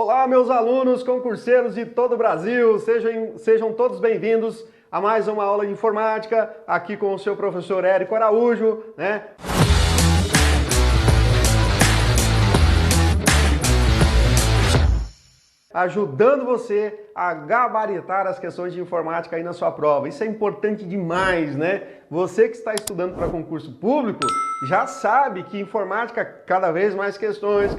Olá, meus alunos, concurseiros de todo o Brasil, sejam todos bem-vindos a mais uma aula de informática, aqui com o seu professor Érico Araújo, né? Ajudando você a gabaritar as questões de informática aí na sua prova. Isso é importante demais, né? Você que está estudando para concurso público já sabe que informática, cada vez mais questões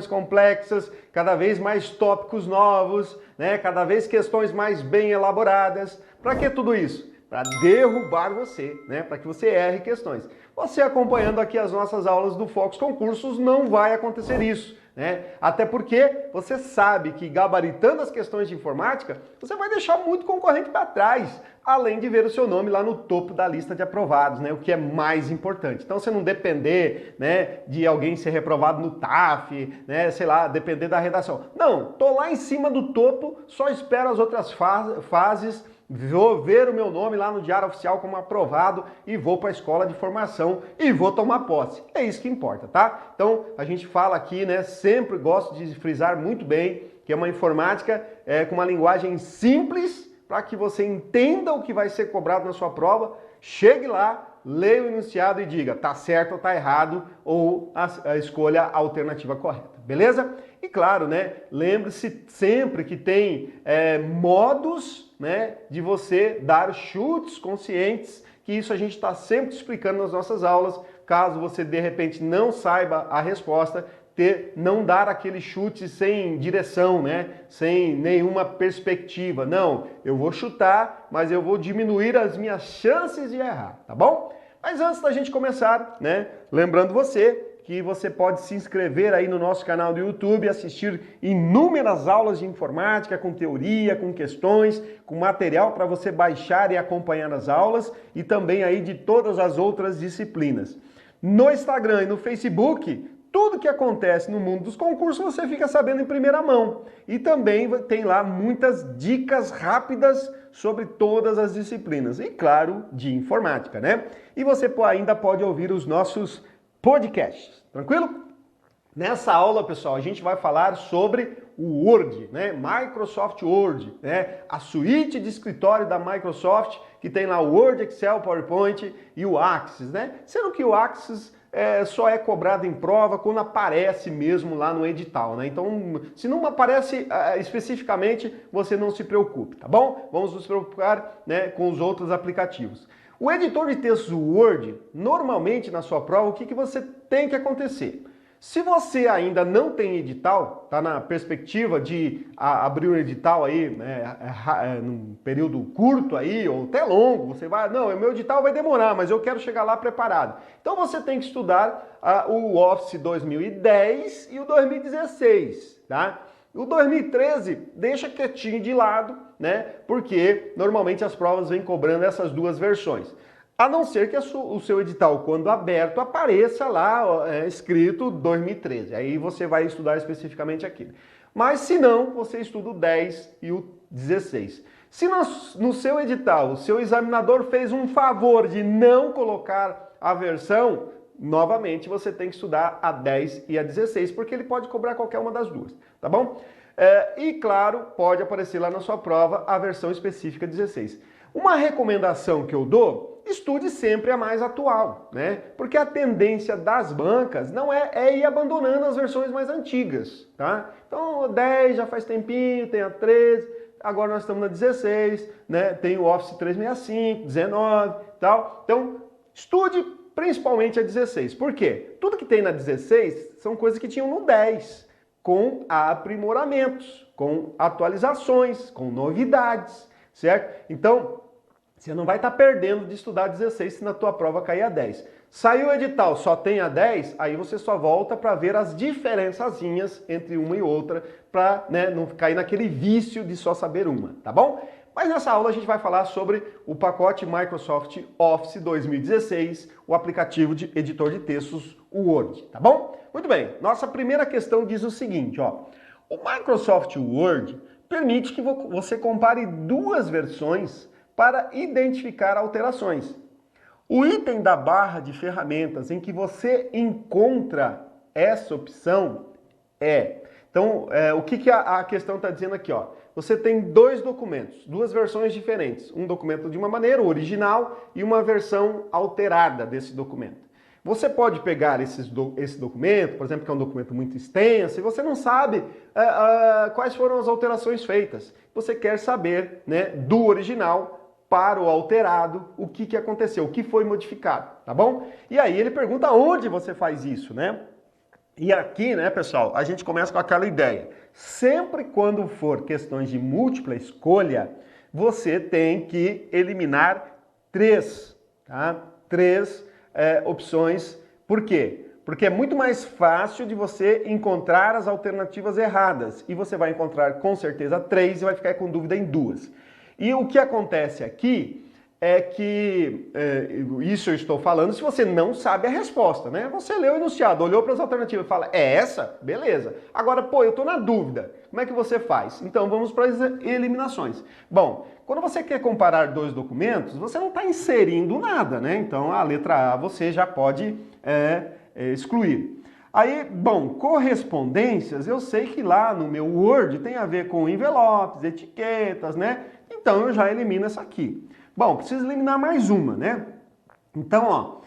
complexas, cada vez mais tópicos novos, né? Cada vez questões mais bem elaboradas. Para que tudo isso? Para derrubar você, né? Para que você erre questões. Você acompanhando aqui as nossas aulas do Focus Concursos, não vai acontecer isso, né? Até porque você sabe que gabaritando as questões de informática, você vai deixar muito concorrente para trás, além de ver o seu nome lá no topo da lista de aprovados, né? O que é mais importante. Então, você não depender, né, de alguém ser reprovado no TAF, né, sei lá, depender da redação. Não, tô lá em cima do topo, só espero as outras fases. Vou ver o meu nome lá no Diário Oficial como aprovado e vou para a escola de formação e vou tomar posse. É isso que importa, tá? Então, a gente fala aqui, né? Sempre gosto de frisar muito bem que é uma informática com uma linguagem simples para que você entenda o que vai ser cobrado na sua prova. Chegue lá, leia o enunciado e diga tá certo ou tá errado ou a escolha a alternativa correta, beleza? E claro, né? Lembre-se sempre que tem modos, né, de você dar chutes conscientes, que isso a gente está sempre explicando nas nossas aulas. Caso você de repente não saiba a resposta, não dar aquele chute sem direção, né, sem nenhuma perspectiva. Não, eu vou chutar, mas eu vou diminuir as minhas chances de errar, tá bom? Mas antes da gente começar, né, lembrando você que você pode se inscrever aí no nosso canal do YouTube, assistir inúmeras aulas de informática, com teoria, com questões, com material para você baixar e acompanhar as aulas e também aí de todas as outras disciplinas. No Instagram e no Facebook, tudo que acontece no mundo dos concursos você fica sabendo em primeira mão. E também tem lá muitas dicas rápidas sobre todas as disciplinas e, claro, de informática, né? E você ainda pode ouvir os nossos podcasts, tranquilo? Nessa aula, pessoal, a gente vai falar sobre o Word, né? Microsoft Word, né? A suíte de escritório da Microsoft, que tem lá o Word, Excel, PowerPoint e o Access, né? Sendo que o Access só é cobrado em prova quando aparece mesmo lá no edital, né? Então, se não aparece especificamente, você não se preocupe, tá bom? Vamos nos preocupar, né, com os outros aplicativos. O editor de textos Word, normalmente na sua prova, o que você tem que acontecer? Se você ainda não tem edital, tá na perspectiva de abrir um edital aí, né, num período curto aí, ou até longo, você vai, não, meu edital vai demorar, mas eu quero chegar lá preparado. Então você tem que estudar o Office 2010 e o 2016, tá? O 2013 deixa quietinho de lado, né? Porque normalmente as provas vêm cobrando essas duas versões. A não ser que o seu edital, quando aberto, apareça lá escrito 2013. Aí você vai estudar especificamente aquilo. Mas se não, você estuda o 10 e o 16. Se no seu edital o seu examinador fez um favor de não colocar a versão, novamente você tem que estudar a 10 e a 16, porque ele pode cobrar qualquer uma das duas, tá bom? E claro, pode aparecer lá na sua prova a versão específica 16. Uma recomendação que eu dou, estude sempre a mais atual, né? Porque a tendência das bancas não é ir abandonando as versões mais antigas, tá? Então, 10 já faz tempinho, tem a 13, agora nós estamos na 16, né? Tem o Office 365, 19 e tal. Então, estude principalmente a 16. Por quê? Tudo que tem na 16 são coisas que tinham no 10, com aprimoramentos, com atualizações, com novidades, certo? Então, você não vai estar perdendo de estudar 16 se na tua prova cair a 10. Saiu o edital, só tem a 10, aí você só volta para ver as diferençazinhas entre uma e outra, para, né, não cair naquele vício de só saber uma, tá bom? Mas nessa aula a gente vai falar sobre o pacote Microsoft Office 2016, o aplicativo de editor de textos, o Word, tá bom? Muito bem, nossa primeira questão diz o seguinte, ó. O Microsoft Word permite que você compare duas versões para identificar alterações. O item da barra de ferramentas em que você encontra essa opção é Então, o que a questão está dizendo aqui, ó? Você tem dois documentos, duas versões diferentes. Um documento de uma maneira, o original, e uma versão alterada desse documento. Você pode pegar esse documento, por exemplo, que é um documento muito extenso, e você não sabe quais foram as alterações feitas. Você quer saber, né, do original para o alterado, o que aconteceu, o que foi modificado, tá bom? E aí ele pergunta onde você faz isso, né? E aqui, né, pessoal, a gente começa com aquela ideia. Sempre quando for questões de múltipla escolha, você tem que eliminar três, tá? Três opções. Por quê? Porque é muito mais fácil de você encontrar as alternativas erradas. E você vai encontrar com certeza três e vai ficar com dúvida em duas. E o que acontece aqui é que, isso eu estou falando se você não sabe a resposta, né? Você leu o enunciado, olhou para as alternativas e fala, é essa? Beleza. Agora, pô, eu estou na dúvida. Como é que você faz? Então, vamos para as eliminações. Bom, quando você quer comparar dois documentos, você não está inserindo nada, né? Então, a letra A você já pode excluir. Aí, bom, correspondências, eu sei que lá no meu Word tem a ver com envelopes, etiquetas, né? Então, eu já elimino essa aqui. Bom, preciso eliminar mais uma, né? Então, ó,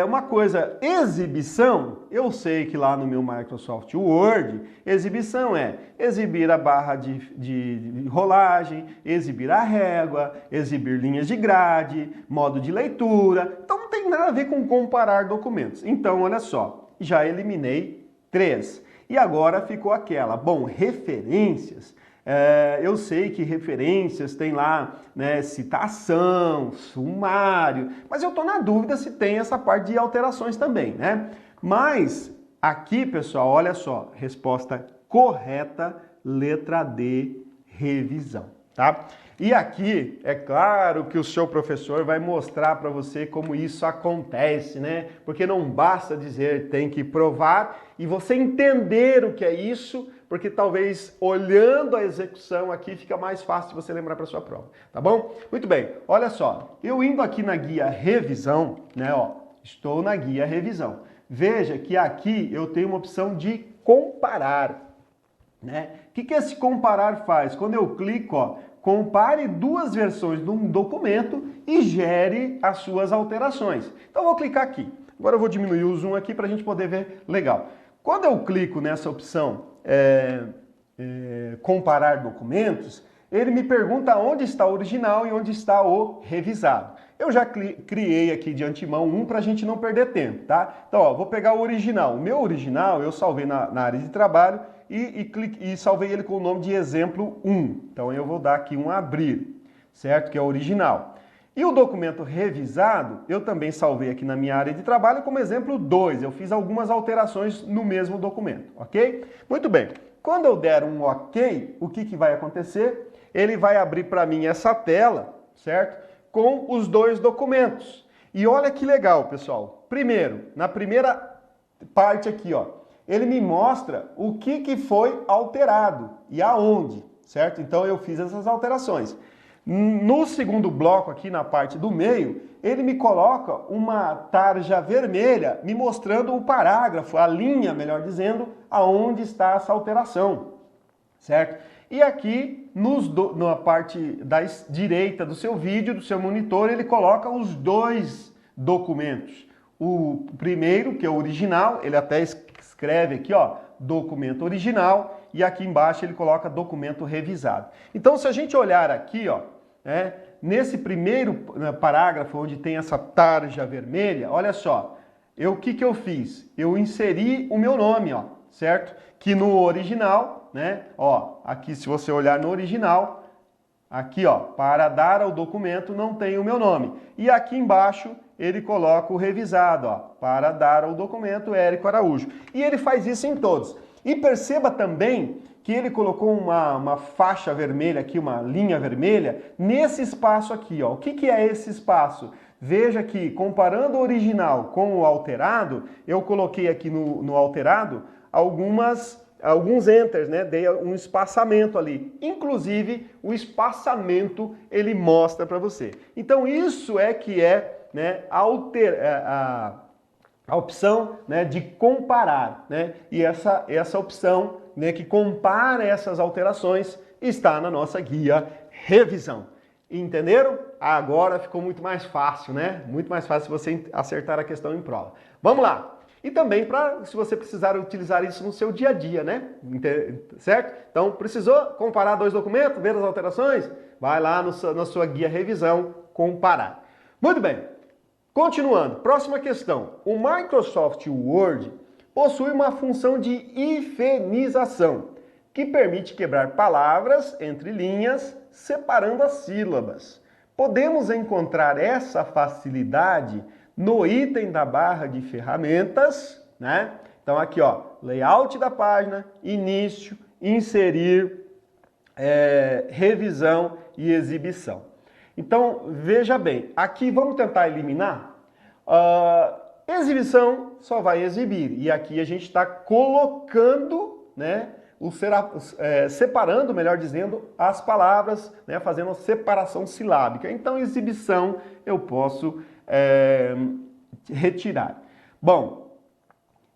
uma coisa, exibição, eu sei que lá no meu Microsoft Word, exibição é exibir a barra de rolagem, exibir a régua, exibir linhas de grade, modo de leitura. Então, não tem nada a ver com comparar documentos. Então, olha só, já eliminei três. E agora ficou aquela, bom, referências. Eu sei que referências tem lá, né, citação, sumário, mas eu estou na dúvida se tem essa parte de alterações também, né? Mas aqui, pessoal, olha só, resposta correta, letra D, revisão, tá? E aqui, é claro que o seu professor vai mostrar para você como isso acontece, né? Porque não basta dizer, tem que provar e você entender o que é isso, porque talvez olhando a execução aqui fica mais fácil de você lembrar para sua prova, tá bom? Muito bem, olha só, eu indo aqui na guia revisão, né, ó, estou na guia revisão. Veja que aqui eu tenho uma opção de comparar, né? O que esse comparar faz? Quando eu clico, ó, compare duas versões de um documento e gere as suas alterações. Então eu vou clicar aqui. Agora eu vou diminuir o zoom aqui para a gente poder ver legal. Quando eu clico nessa opção comparar documentos, ele me pergunta onde está o original e onde está o revisado. Eu já criei aqui de antemão um para a gente não perder tempo, tá? Então, ó, vou pegar o original. O meu original eu salvei na área de trabalho e salvei ele com o nome de exemplo 1. Então, eu vou dar aqui um abrir, certo? Que é o original. E o documento revisado, eu também salvei aqui na minha área de trabalho como exemplo 2. Eu fiz algumas alterações no mesmo documento, ok? Muito bem. Quando eu der um ok, o que vai acontecer? Ele vai abrir para mim essa tela, certo? Com os dois documentos. E olha que legal, pessoal. Primeiro, na primeira parte aqui, ó, ele me mostra o que foi alterado e aonde, certo? Então eu fiz essas alterações. No segundo bloco aqui na parte do meio, ele me coloca uma tarja vermelha me mostrando o parágrafo, a linha, melhor dizendo, aonde está essa alteração, certo? E aqui, na parte da direita do seu vídeo, do seu monitor, ele coloca os dois documentos. O primeiro, que é o original, ele até escreve aqui, ó, documento original, e aqui embaixo ele coloca documento revisado. Então, se a gente olhar aqui, ó, nesse primeiro parágrafo, onde tem essa tarja vermelha, olha só, o que eu fiz? Eu inseri o meu nome, ó, certo? Que no original, né, ó, aqui se você olhar no original, aqui, ó, para dar ao documento não tem o meu nome. E aqui embaixo ele coloca o revisado, ó, para dar ao documento Érico Araújo. E ele faz isso em todos. E perceba também que ele colocou uma faixa vermelha aqui, uma linha vermelha, nesse espaço aqui, ó. O que é esse espaço? Veja que, comparando o original com o alterado, eu coloquei aqui no alterado alguns enters, né? Dei um espaçamento ali. Inclusive, o espaçamento ele mostra para você. Então, isso é que né, a opção, né, de comparar, né? E essa opção né, que compara essas alterações está na nossa guia Revisão. Entenderam? Agora ficou muito mais fácil, né? Muito mais fácil você acertar a questão em prova. Vamos lá! E também para se você precisar utilizar isso no seu dia a dia, né? Certo? Então, precisou comparar dois documentos, ver as alterações? Vai lá na sua guia Revisão, comparar. Muito bem. Continuando, próxima questão. O Microsoft Word possui uma função de hifenização, que permite quebrar palavras entre linhas, separando as sílabas. Podemos encontrar essa facilidade no item da barra de ferramentas, né? Então aqui, ó, layout da página, início, inserir, revisão e exibição. Então, veja bem, aqui vamos tentar eliminar. Exibição só vai exibir, e aqui a gente está colocando, né, separando, melhor dizendo, as palavras, né, fazendo a separação silábica. Então, exibição eu posso retirar. Bom,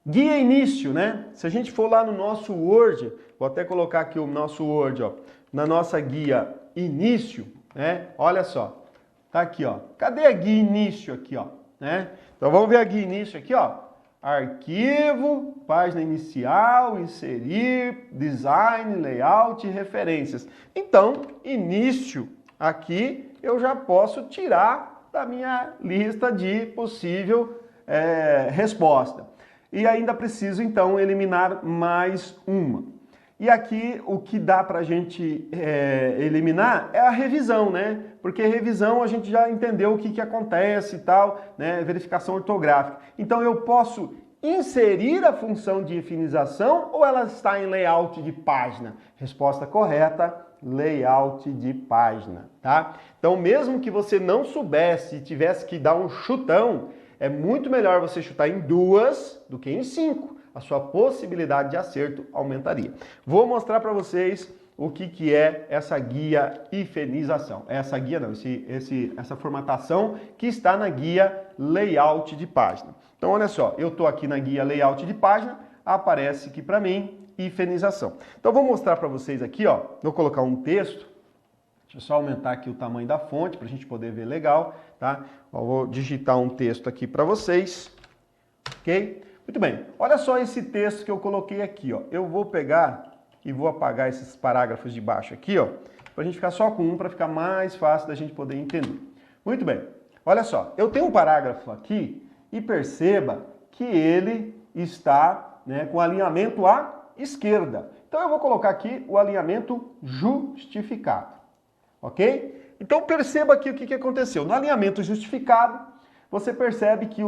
guia início, né? Se a gente for lá no nosso Word, vou até colocar aqui o nosso Word, ó, na nossa guia início, né? Olha só, tá aqui, ó. Cadê a guia início aqui, ó? Né? Então vamos ver a guia início aqui, ó. Arquivo, página inicial, inserir, design, layout e referências. Então, início aqui eu já posso tirar da minha lista de possível resposta. E ainda preciso, então, eliminar mais uma. E aqui o que dá para a gente eliminar é a revisão, né? Porque revisão a gente já entendeu o que acontece e tal, né? Verificação ortográfica. Então eu posso inserir a função de hifenização ou ela está em layout de página? Resposta correta, layout de página, tá? Então mesmo que você não soubesse e tivesse que dar um chutão, é muito melhor você chutar em 2 do que em 5. A sua possibilidade de acerto aumentaria. Vou mostrar para vocês o que é essa guia hifenização. Essa guia não, essa formatação que está na guia layout de página. Então olha só, eu estou aqui na guia layout de página, aparece aqui para mim hifenização. Então vou mostrar para vocês aqui, ó, vou colocar um texto, deixa eu só aumentar aqui o tamanho da fonte para a gente poder ver legal, tá? Eu vou digitar um texto aqui para vocês, ok? Muito bem, olha só esse texto que eu coloquei aqui, ó. Eu vou pegar e vou apagar esses parágrafos de baixo aqui, ó, para a gente ficar só com um, para ficar mais fácil da gente poder entender. Muito bem, olha só, eu tenho um parágrafo aqui e perceba que ele está, né, com alinhamento à esquerda. Então eu vou colocar aqui o alinhamento justificado, ok? Então perceba aqui o que aconteceu. No alinhamento justificado, você percebe que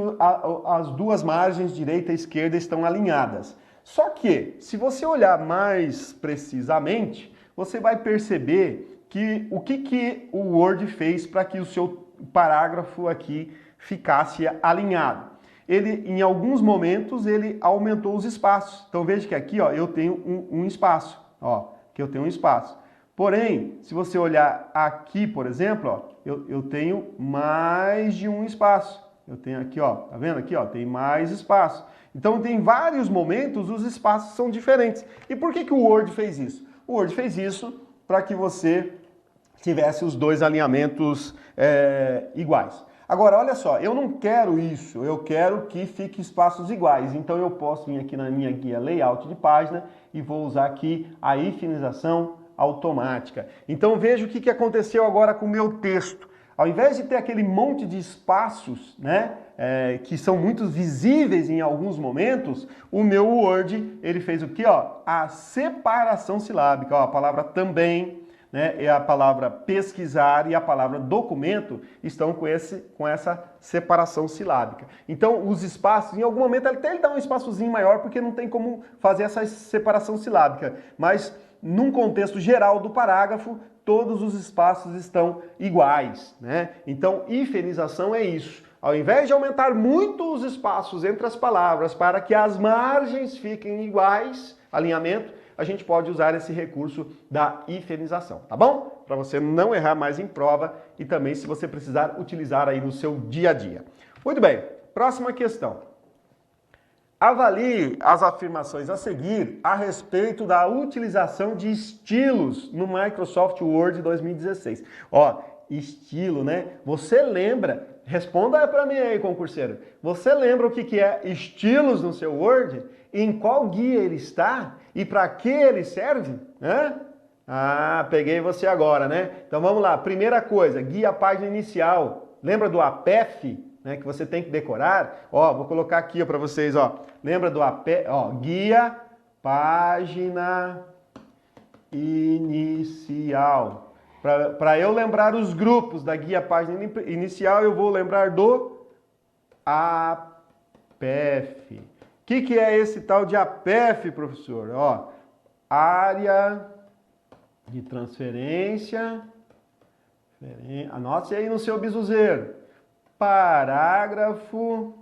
as duas margens, direita e esquerda, estão alinhadas. Só que, se você olhar mais precisamente, você vai perceber que o que o Word fez para que o seu parágrafo aqui ficasse alinhado. Ele, em alguns momentos, ele aumentou os espaços. Então veja que aqui, ó, eu tenho um espaço, ó, que eu tenho um espaço. Porém, se você olhar aqui, por exemplo, ó, eu tenho mais de um espaço. Eu tenho aqui, ó, tá vendo aqui, ó, tem mais espaço. Então, tem vários momentos, os espaços são diferentes. E por que o Word fez isso? O Word fez isso para que você tivesse os dois alinhamentos iguais. Agora, olha só, eu não quero isso, eu quero que fique espaços iguais. Então, eu posso vir aqui na minha guia Layout de página e vou usar aqui a hifenização automática. Então veja o que aconteceu agora com o meu texto. Ao invés de ter aquele monte de espaços, né, que são muito visíveis em alguns momentos, o meu Word, ele fez o quê? Ó, a separação silábica. Ó, a palavra também, né, e a palavra pesquisar e a palavra documento estão com essa separação silábica. Então os espaços, em algum momento até ele dá um espaçozinho maior porque não tem como fazer essa separação silábica, mas num contexto geral do parágrafo, todos os espaços estão iguais, né? Então, hifenização é isso. Ao invés de aumentar muito os espaços entre as palavras para que as margens fiquem iguais, alinhamento, a gente pode usar esse recurso da hifenização, tá bom? Para você não errar mais em prova e também se você precisar utilizar aí no seu dia a dia. Muito bem, próxima questão. Avalie as afirmações a seguir a respeito da utilização de estilos no Microsoft Word 2016. Ó, estilo, né? Você lembra? Responda para mim aí, concurseiro. Você lembra o que é estilos no seu Word? Em qual guia ele está? E para que ele serve? Hã? Ah, peguei você agora, né? Então vamos lá. Primeira coisa, guia página inicial. Lembra do APEF? Né, que você tem que decorar, ó, vou colocar aqui para vocês, ó, lembra do ó, guia, página inicial. Para eu lembrar os grupos da guia, página inicial, eu vou lembrar do APEF. O que é esse tal de APEF, professor? Ó, área de transferência, anote aí no seu bizuzeiro. Parágrafo,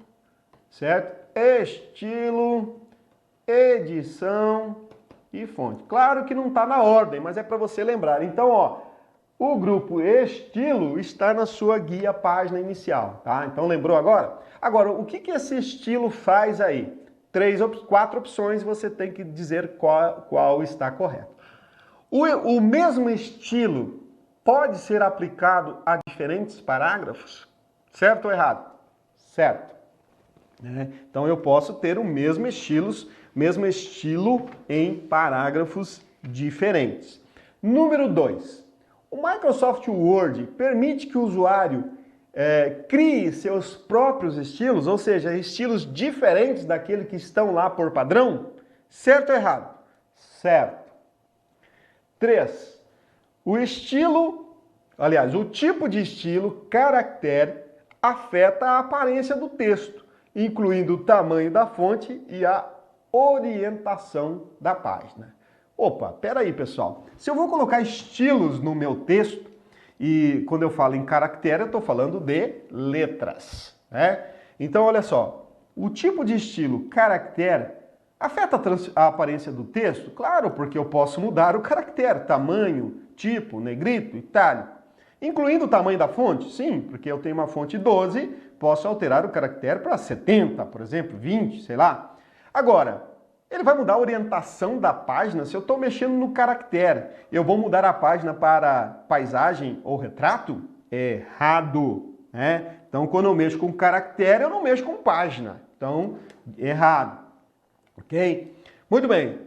certo? Estilo, edição e fonte. Claro que não está na ordem, mas é para você lembrar. Então, ó, o grupo estilo está na sua guia página inicial, tá? Então, lembrou agora? Agora, o que esse estilo faz aí? 4 opções, você tem que dizer qual está correto. O mesmo estilo pode ser aplicado a diferentes parágrafos? Certo ou errado? Certo. Então eu posso ter o mesmo estilo em parágrafos diferentes. Número 2. O Microsoft Word permite que o usuário crie seus próprios estilos, ou seja, estilos diferentes daqueles que estão lá por padrão? Certo ou errado? Certo. 3. O tipo de estilo, caractere, afeta a aparência do texto, incluindo o tamanho da fonte e a orientação da página. Opa, peraí, pessoal. Se eu vou colocar estilos no meu texto, e quando eu falo em caractere, eu estou falando de letras, né? Então, olha só, o tipo de estilo caractere afeta a aparência do texto? Claro, porque eu posso mudar o caractere, tamanho, tipo, negrito, itálico. Incluindo o tamanho da fonte? Sim, porque eu tenho uma fonte 12, posso alterar o caractere para 70, por exemplo, 20, sei lá. Agora, ele vai mudar a orientação da página se eu estou mexendo no caractere. Eu vou mudar a página para paisagem ou retrato? Errado, né? Então, quando eu mexo com caractere, eu não mexo com página. Então, errado. Ok? Muito bem.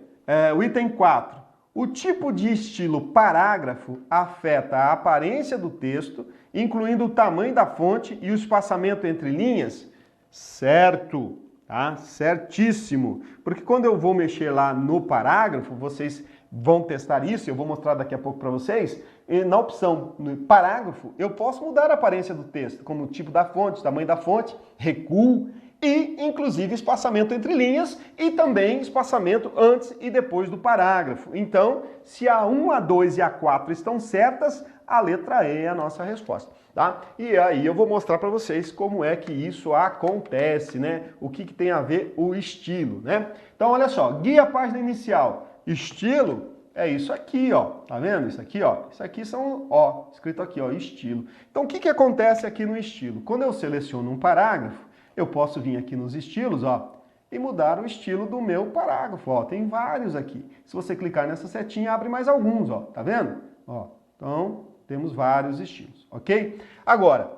O item 4. O tipo de estilo parágrafo afeta a aparência do texto, incluindo o tamanho da fonte e o espaçamento entre linhas? Certo, tá? Certíssimo. Porque quando eu vou mexer lá no parágrafo, vocês vão testar isso, eu vou mostrar daqui a pouco para vocês, e na opção no parágrafo, eu posso mudar a aparência do texto, como o tipo da fonte, tamanho da fonte, recuo, e, inclusive, espaçamento entre linhas e também espaçamento antes e depois do parágrafo. Então, se a 1, a 2 e a 4 estão certas, a letra E é a nossa resposta, tá? E aí eu vou mostrar para vocês como é que isso acontece, né? O que tem a ver o estilo, né? Então, olha só, guia página inicial, estilo é isso aqui, ó. Tá vendo? Isso aqui, ó. Isso aqui são, ó, escrito aqui, ó, estilo. Então, o que acontece aqui no estilo? Quando eu seleciono um parágrafo, eu posso vir aqui nos estilos, ó, e mudar o estilo do meu parágrafo, ó. Tem vários aqui. Se você clicar nessa setinha, abre mais alguns, ó. Tá vendo? Ó, então, temos vários estilos, ok? Agora,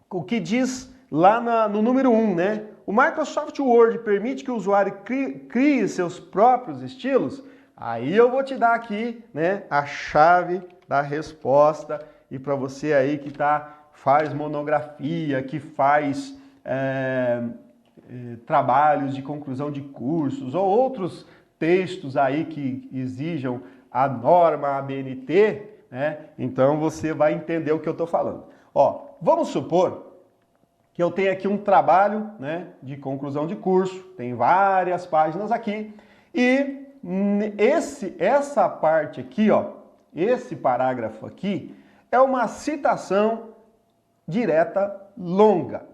o que diz lá no número 1, né? O Microsoft Word permite que o usuário crie seus próprios estilos? Aí eu vou te dar aqui, né, a chave da resposta. E para você aí que faz monografia, que faz trabalhos de conclusão de cursos ou outros textos aí que exijam a norma ABNT, né? Então você vai entender o que eu estou falando. Ó, vamos supor que eu tenho aqui um trabalho, né, de conclusão de curso, tem várias páginas aqui, e essa parte aqui, ó, esse parágrafo aqui, é uma citação direta longa,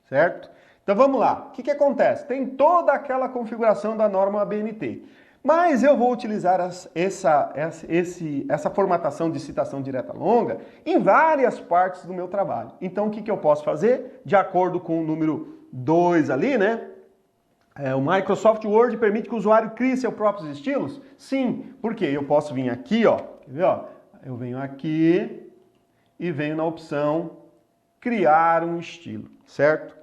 certo? Então vamos lá, o que acontece? Tem toda aquela configuração da norma ABNT, mas eu vou utilizar essa formatação de citação direta longa em várias partes do meu trabalho. Então o que eu posso fazer? De acordo com o número 2 ali, né? O Microsoft Word permite que o usuário crie seus próprios estilos? Sim, porque eu posso vir aqui, ó, quer ver, ó? Eu venho aqui e venho na opção criar um estilo, certo?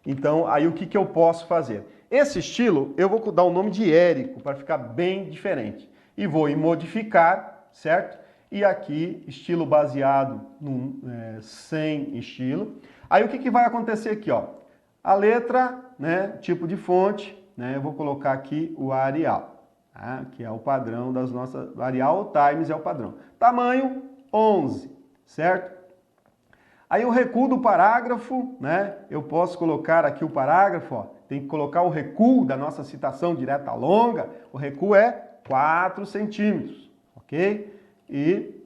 Então, aí o que eu posso fazer? Esse estilo, eu vou dar o nome de Érico, para ficar bem diferente. E vou em modificar, certo? E aqui, estilo baseado sem estilo. Aí o que vai acontecer aqui, ó? A letra, né, tipo de fonte, né, eu vou colocar aqui o Arial, tá? Que é o padrão das nossas... Arial Times é o padrão. Tamanho 11, certo? Aí o recuo do parágrafo, né? Eu posso colocar aqui o parágrafo, ó, tem que colocar o recuo da nossa citação direta longa. O recuo é 4 centímetros, ok? E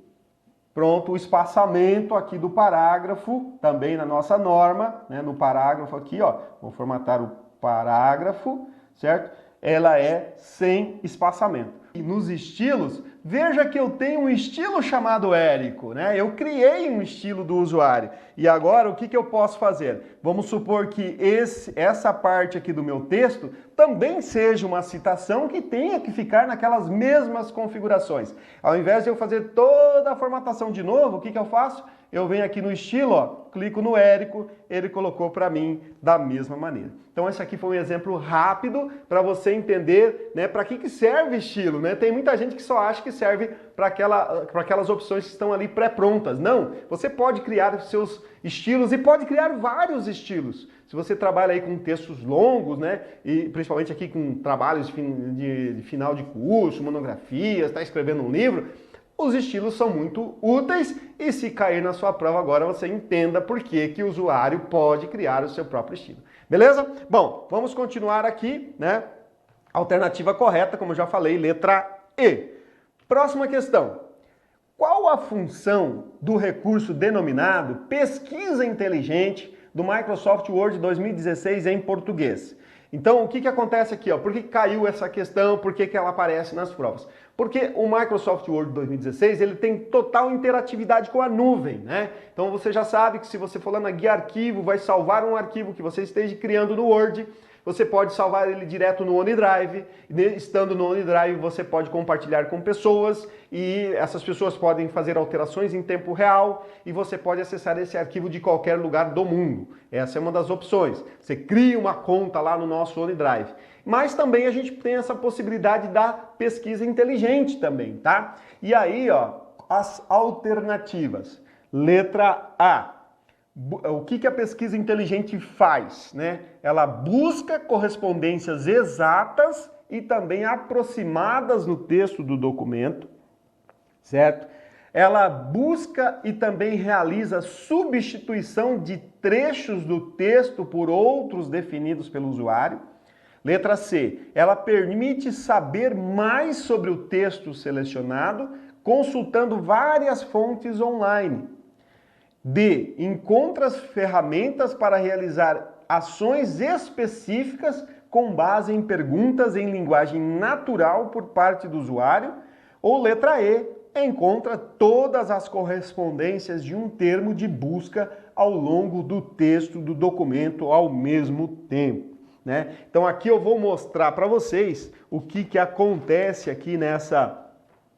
pronto, o espaçamento aqui do parágrafo, também na nossa norma, né? No parágrafo aqui, ó, vou formatar o parágrafo, certo? Ela é sem espaçamento. E nos estilos, veja que eu tenho um estilo chamado Érico, né? Eu criei um estilo do usuário. E agora, o que eu posso fazer? Vamos supor que essa parte aqui do meu texto também seja uma citação que tenha que ficar naquelas mesmas configurações. Ao invés de eu fazer toda a formatação de novo, o que eu faço? Eu venho aqui no estilo, ó, clico no Érico, ele colocou para mim da mesma maneira. Então esse aqui foi um exemplo rápido para você entender, né, para que serve estilo, né? Tem muita gente que só acha que serve para aquelas opções que estão ali pré-prontas. Não, você pode criar os seus estilos e pode criar vários estilos. Se você trabalha aí com textos longos, né, e principalmente aqui com trabalhos de final de curso, monografias, está escrevendo um livro, os estilos são muito úteis e se cair na sua prova agora você entenda por que o usuário pode criar o seu próprio estilo. Beleza? Bom, vamos continuar aqui, né? Alternativa correta, como eu já falei, letra E. Próxima questão. Qual a função do recurso denominado Pesquisa Inteligente do Microsoft Word 2016 em português? Então, o que acontece aqui? Ó? Por que caiu essa questão? Por que ela aparece nas provas? Porque o Microsoft Word 2016 ele tem total interatividade com a nuvem, né? Então você já sabe que se você for lá na guia arquivo, vai salvar um arquivo que você esteja criando no Word, você pode salvar ele direto no OneDrive. Estando no OneDrive, você pode compartilhar com pessoas e essas pessoas podem fazer alterações em tempo real e você pode acessar esse arquivo de qualquer lugar do mundo. Essa é uma das opções. Você cria uma conta lá no nosso OneDrive. Mas também a gente tem essa possibilidade da pesquisa inteligente também, tá? E aí, ó, as alternativas. Letra A. O que a pesquisa inteligente faz, né? Ela busca correspondências exatas e também aproximadas no texto do documento, certo? Ela busca e também realiza substituição de trechos do texto por outros definidos pelo usuário. Letra C. Ela permite saber mais sobre o texto selecionado, consultando várias fontes online. D. Encontra as ferramentas para realizar ações específicas com base em perguntas em linguagem natural por parte do usuário. Ou letra E. Encontra todas as correspondências de um termo de busca ao longo do texto do documento ao mesmo tempo, né? Então aqui eu vou mostrar para vocês o que acontece aqui nessa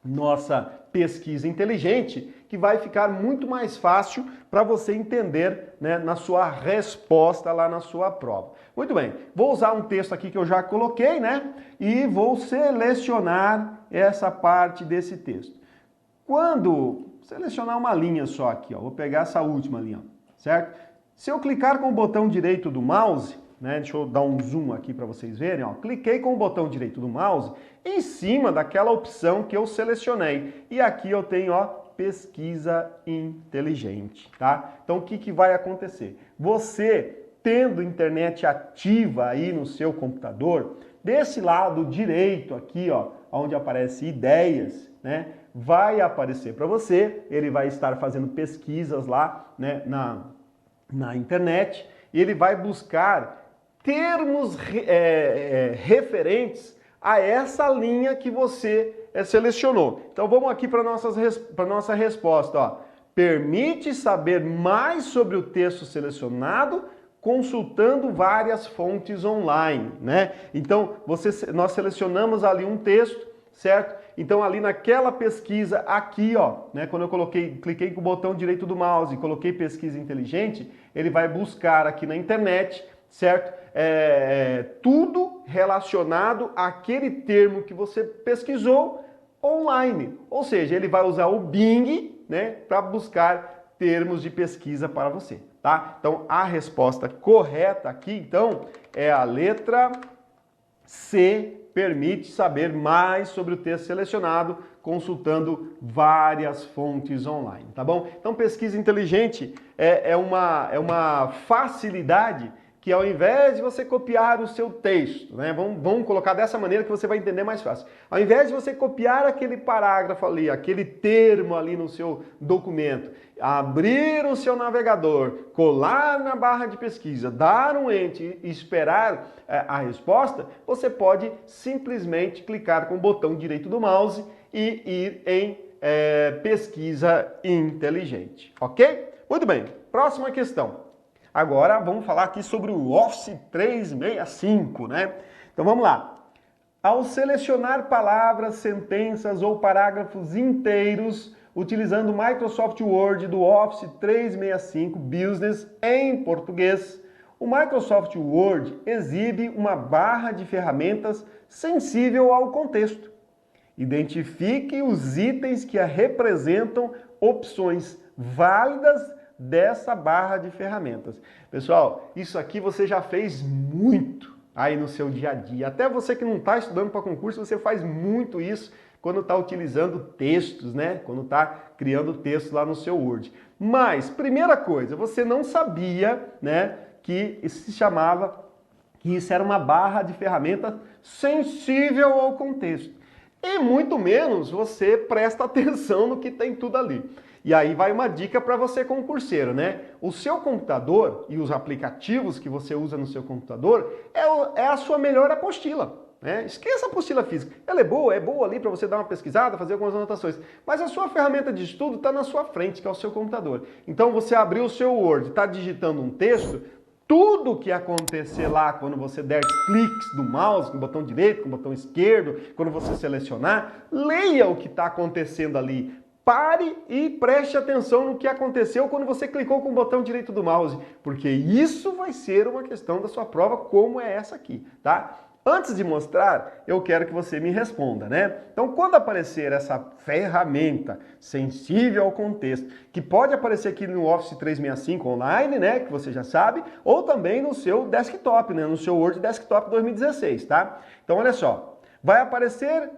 nossa pesquisa inteligente, que vai ficar muito mais fácil para você entender, né, na sua resposta lá na sua prova. Muito bem, vou usar um texto aqui que eu já coloquei, né, e vou selecionar essa parte desse texto. Quando selecionar uma linha só aqui, ó, vou pegar essa última linha, certo? Se eu clicar com o botão direito do mouse, né, deixa eu dar um zoom aqui para vocês verem, ó, cliquei com o botão direito do mouse em cima daquela opção que eu selecionei. E aqui eu tenho, ó, pesquisa inteligente, tá? Então o que vai acontecer? Você, tendo internet ativa aí no seu computador, desse lado direito aqui, ó, onde aparece ideias, né, vai aparecer para você, ele vai estar fazendo pesquisas lá, né, na internet, e ele vai buscar termos referentes a essa linha que você selecionou. Então vamos aqui para a nossa resposta. Ó. Permite saber mais sobre o texto selecionado, consultando várias fontes online, né? Então, nós selecionamos ali um texto, certo? Então, ali naquela pesquisa aqui, ó, né? Quando eu cliquei com o botão direito do mouse e coloquei pesquisa inteligente, ele vai buscar aqui na internet, certo? Tudo relacionado àquele termo que você pesquisou online. Ou seja, ele vai usar o Bing, né, para buscar termos de pesquisa para você, tá? Então, a resposta correta aqui, então, é a letra C, permite saber mais sobre o texto selecionado consultando várias fontes online, tá bom? Então, pesquisa inteligente é uma facilidade que ao invés de você copiar o seu texto, né, vamos colocar dessa maneira que você vai entender mais fácil. Ao invés de você copiar aquele parágrafo ali, aquele termo ali no seu documento, abrir o seu navegador, colar na barra de pesquisa, dar um enter e esperar a resposta, você pode simplesmente clicar com o botão direito do mouse e ir em pesquisa inteligente, ok? Muito bem, próxima questão. Agora vamos falar aqui sobre o Office 365, né? Então vamos lá. Ao selecionar palavras, sentenças ou parágrafos inteiros utilizando o Microsoft Word do Office 365 Business em português, o Microsoft Word exibe uma barra de ferramentas sensível ao contexto. Identifique os itens que a representam opções válidas dessa barra de ferramentas. Pessoal, isso aqui você já fez muito aí no seu dia a dia. Até você que não está estudando para concurso, você faz muito isso quando está utilizando textos, né? Quando está criando textos lá no seu Word. Mas, primeira coisa, você não sabia, né, que isso era uma barra de ferramentas sensível ao contexto. E muito menos você presta atenção no que tem tudo ali. E aí vai uma dica para você concurseiro, né? O seu computador e os aplicativos que você usa no seu computador é a sua melhor apostila, né? Esqueça a apostila física. Ela é boa ali para você dar uma pesquisada, fazer algumas anotações. Mas a sua ferramenta de estudo está na sua frente, que é o seu computador. Então você abriu o seu Word, está digitando um texto, tudo que acontecer lá quando você der cliques do mouse, com o botão direito, com o botão esquerdo, quando você selecionar, leia o que está acontecendo ali. Pare e preste atenção no que aconteceu quando você clicou com o botão direito do mouse, porque isso vai ser uma questão da sua prova, como é essa aqui, tá? Antes de mostrar, eu quero que você me responda, né? Então, quando aparecer essa ferramenta sensível ao contexto, que pode aparecer aqui no Office 365 online, né, que você já sabe, ou também no seu desktop, né, no seu Word Desktop 2016, tá? Então, olha só. Vai aparecer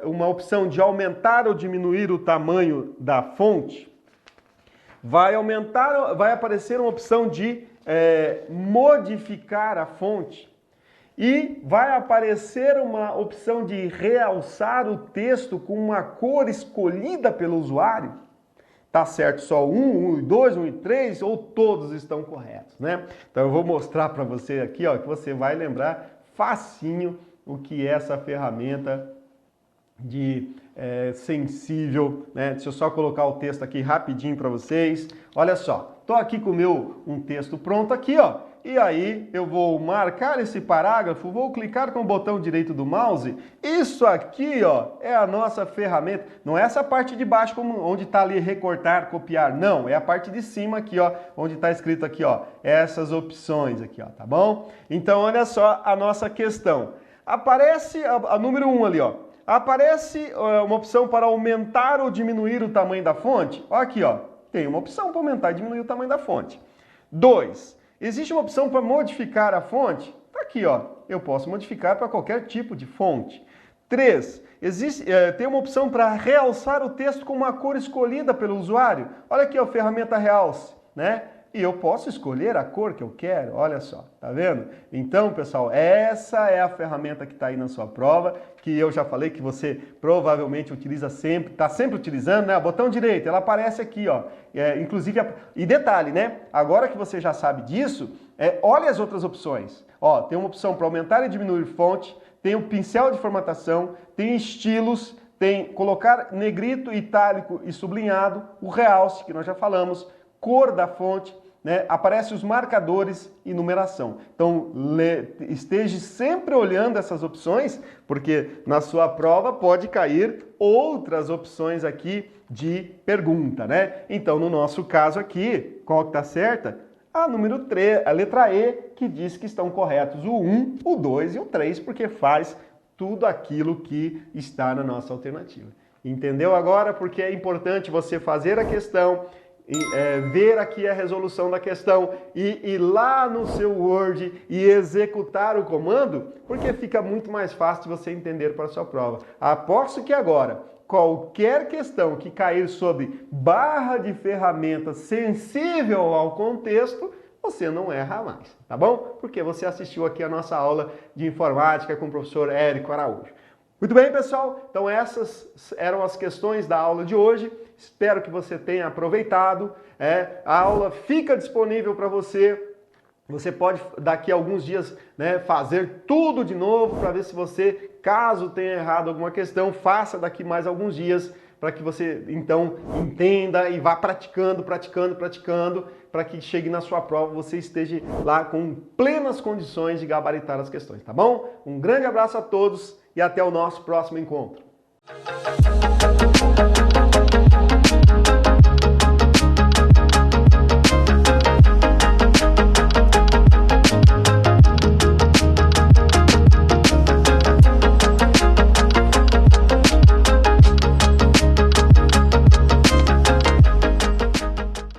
uma opção de aumentar ou diminuir o tamanho da fonte. Vai aparecer uma opção de modificar a fonte. E vai aparecer uma opção de realçar o texto com uma cor escolhida pelo usuário. Tá certo só 1 e 2, 1 e 3 ou todos estão corretos, né? Então eu vou mostrar para você aqui, ó, que você vai lembrar facinho o que é essa ferramenta de sensível, né? Deixa eu só colocar o texto aqui rapidinho para vocês. Olha só, tô aqui com um texto pronto aqui, ó. E aí eu vou marcar esse parágrafo, vou clicar com o botão direito do mouse. Isso aqui, ó, é a nossa ferramenta. Não é essa parte de baixo onde está ali recortar, copiar, não. É a parte de cima aqui, ó, onde está escrito aqui, ó, essas opções aqui, ó, tá bom? Então olha só a nossa questão. Aparece a número 1 ali, ó. Aparece uma opção para aumentar ou diminuir o tamanho da fonte. Ó, aqui, ó. Tem uma opção para aumentar e diminuir o tamanho da fonte. 2. Existe uma opção para modificar a fonte? Tá aqui, ó. Eu posso modificar para qualquer tipo de fonte. 3. Tem uma opção para realçar o texto com uma cor escolhida pelo usuário. Olha aqui, ó, a ferramenta Realce, né? E eu posso escolher a cor que eu quero, olha só, tá vendo? Então, pessoal, essa é a ferramenta que está aí na sua prova, que eu já falei que você provavelmente utiliza sempre, está sempre utilizando, né? O botão direito, ela aparece aqui, ó. Inclusive, e detalhe, né? Agora que você já sabe disso, olha as outras opções. Ó, tem uma opção para aumentar e diminuir fonte, tem o pincel de formatação, tem estilos, tem colocar negrito, itálico e sublinhado, o realce, que nós já falamos, cor da fonte, né, aparece os marcadores e numeração. Então, esteja sempre olhando essas opções, porque na sua prova pode cair outras opções aqui de pergunta, né? Então, no nosso caso aqui, qual que está certa? A número 3, a letra E, que diz que estão corretos o 1, o 2 e o 3, porque faz tudo aquilo que está na nossa alternativa. Entendeu agora? Porque é importante você fazer a questão, ver aqui a resolução da questão e ir lá no seu Word e executar o comando, porque fica muito mais fácil de você entender para a sua prova. Aposto que agora, qualquer questão que cair sob barra de ferramenta sensível ao contexto, você não erra mais, tá bom? Porque você assistiu aqui a nossa aula de informática com o professor Érico Araújo. Muito bem, pessoal? Então essas eram as questões da aula de hoje. Espero que você tenha aproveitado. A aula fica disponível para você. Você pode, daqui a alguns dias, né, fazer tudo de novo para ver se você, caso tenha errado alguma questão, faça daqui mais alguns dias para que você, então, entenda e vá praticando, para que chegue na sua prova você esteja lá com plenas condições de gabaritar as questões, tá bom? Um grande abraço a todos e até o nosso próximo encontro.